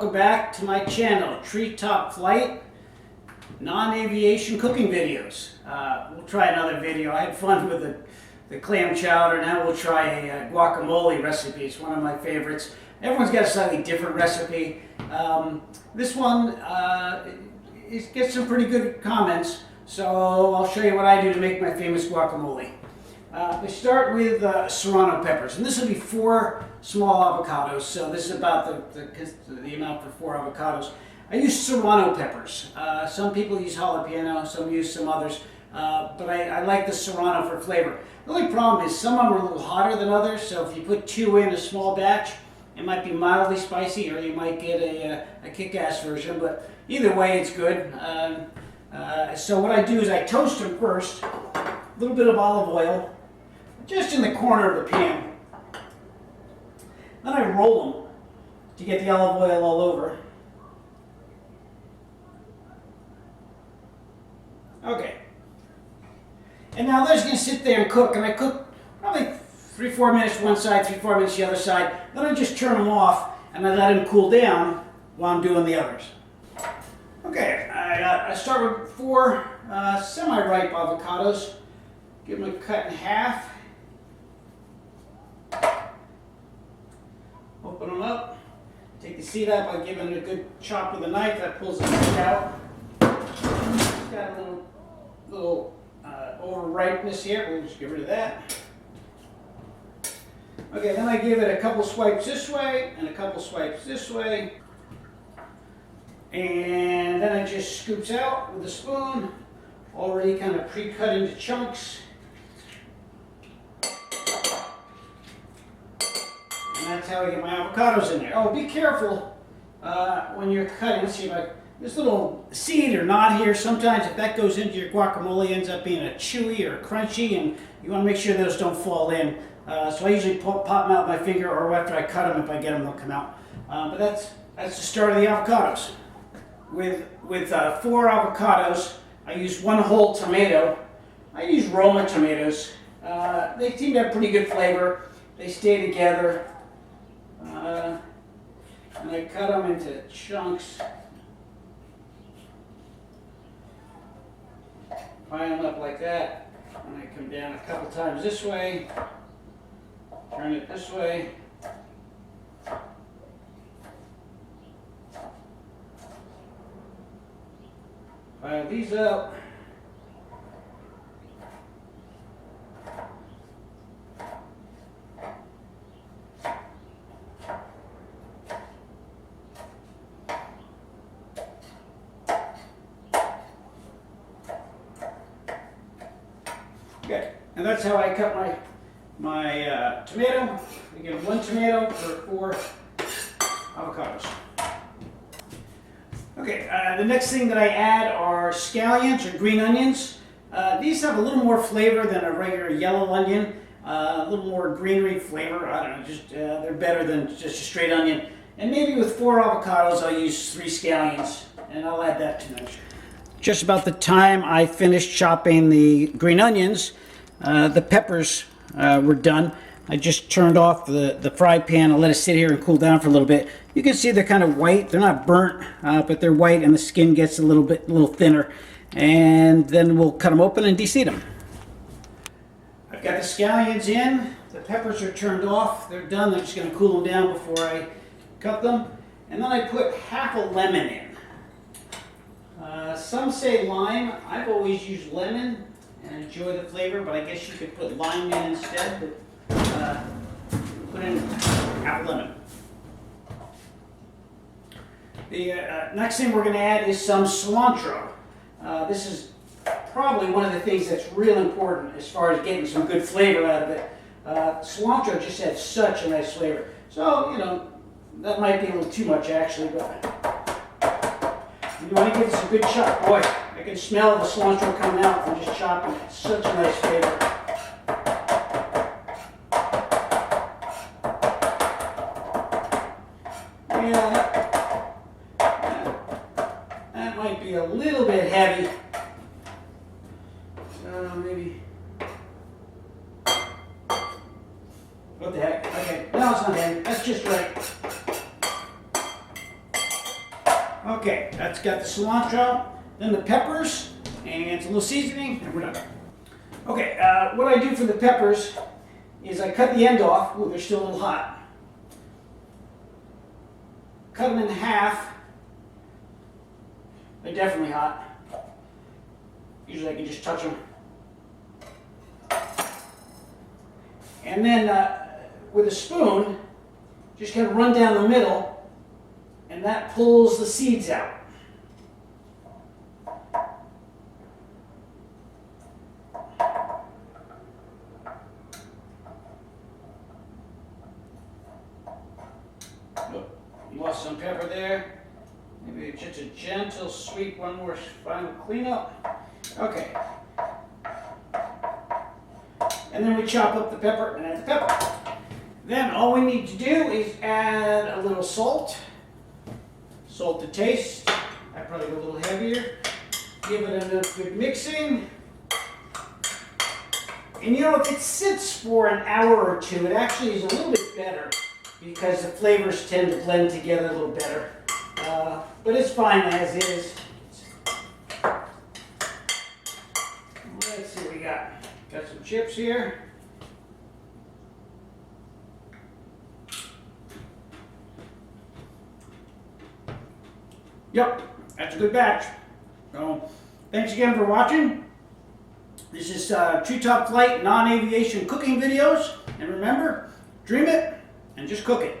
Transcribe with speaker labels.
Speaker 1: welcome back to my channel, Treetop Flight, non-aviation cooking videos. We'll try another video. I had fun with the clam chowder. Now we'll try a guacamole recipe. It's one of my favorites. Everyone's got a slightly different recipe. This one it gets some pretty good comments, so I'll show you what I do to make my famous guacamole. We start with serrano peppers, and this will be 4 small avocados, so this is about the amount for 4 avocados. I use serrano peppers. Some people use jalapeno, some use some others, but I like the serrano for flavor. The only problem is some of them are a little hotter than others, so if you put 2 in a small batch, it might be mildly spicy, or you might get a kick-ass version, but either way it's good. So what I do is I toast them first, a little bit of olive oil, just in the corner of the pan. Then I roll them to get the olive oil all over. Okay. And now those are going to sit there and cook, and I cook probably 3-4 minutes one side, 3-4 minutes the other side. Then I just turn them off and I let them cool down while I'm doing the others. Okay, I start with 4 semi-ripe avocados. Give them a cut in half. Open them up. Take the seed out by giving it a good chop with a knife. That pulls the seed out. It's got a little over-ripeness here. We'll just get rid of that. Okay, then I give it a couple swipes this way and a couple swipes this way. And then it just scoops out with a spoon, already kind of pre-cut into chunks. And that's how I get my avocados in there. Oh, be careful when you're cutting. Let's see if this little seed or knot here, sometimes if that goes into your guacamole, it ends up being a chewy or crunchy, and you want to make sure those don't fall in. So I usually pop them out with my finger, or after I cut them, if I get them, they'll come out. But that's the start of the avocados. With 4 avocados, I use 1 whole tomato. I use Roma tomatoes. They seem to have pretty good flavor. They stay together. And I cut them into chunks. Line them up like that. And I come down a couple times this way. Turn it this way. Pile these up. Okay, and that's how I cut my tomato. I get 1 tomato for 4 avocados. Okay, the next thing that I add are scallions or green onions. These have a little more flavor than a regular yellow onion. A little more greenery flavor. I don't know, just they're better than just a straight onion. And maybe with 4 avocados, I'll use 3 scallions, and I'll add that to them. Just about the time I finished chopping the green onions, the peppers were done. I just turned off the fry pan and let it sit here and cool down for a little bit. You can see they're kind of white. They're not burnt, but they're white, and the skin gets a little thinner. And then we'll cut them open and de-seed them. I've got the scallions in. The peppers are turned off. They're done. They're just going to cool them down before I cut them. And then I put half a lemon in. Some say lime. I've always used lemon and enjoy the flavor, but I guess you could put lime in instead. But, put in half a lemon. The next thing we're going to add is some cilantro. This is probably one of the things that's real important as far as getting some good flavor out of it. Cilantro just has such a nice flavor. So, you know, that might be a little too much actually, but you want to give this a good chop. Boy, I can smell the cilantro coming out from just chopping it. Such a nice flavor. Yeah, that might be a little bit heavy. So maybe. What the heck? Okay, no, it's not heavy. That's just right. That's got the cilantro, then the peppers, and a little seasoning, and we're done. Okay, what I do for the peppers is I cut the end off. Ooh, they're still a little hot. Cut them in half. They're definitely hot. Usually I can just touch them. And then with a spoon, just kind of run down the middle, and that pulls the seeds out. Oh, lost some pepper there. Maybe just a gentle sweep, one more final cleanup. Okay. And then we chop up the pepper and add the pepper. Then all we need to do is add a little salt. Salt to taste. I probably go a little heavier. Give it a good mixing. And you know, if it sits for an hour or two, it actually is a little bit better because the flavors tend to blend together a little better. But it's fine as is. Let's see what we got. Got some chips here. Yep, that's a good batch. So, thanks again for watching. This is Treetop Flight non-aviation cooking videos. And remember, dream it and just cook it.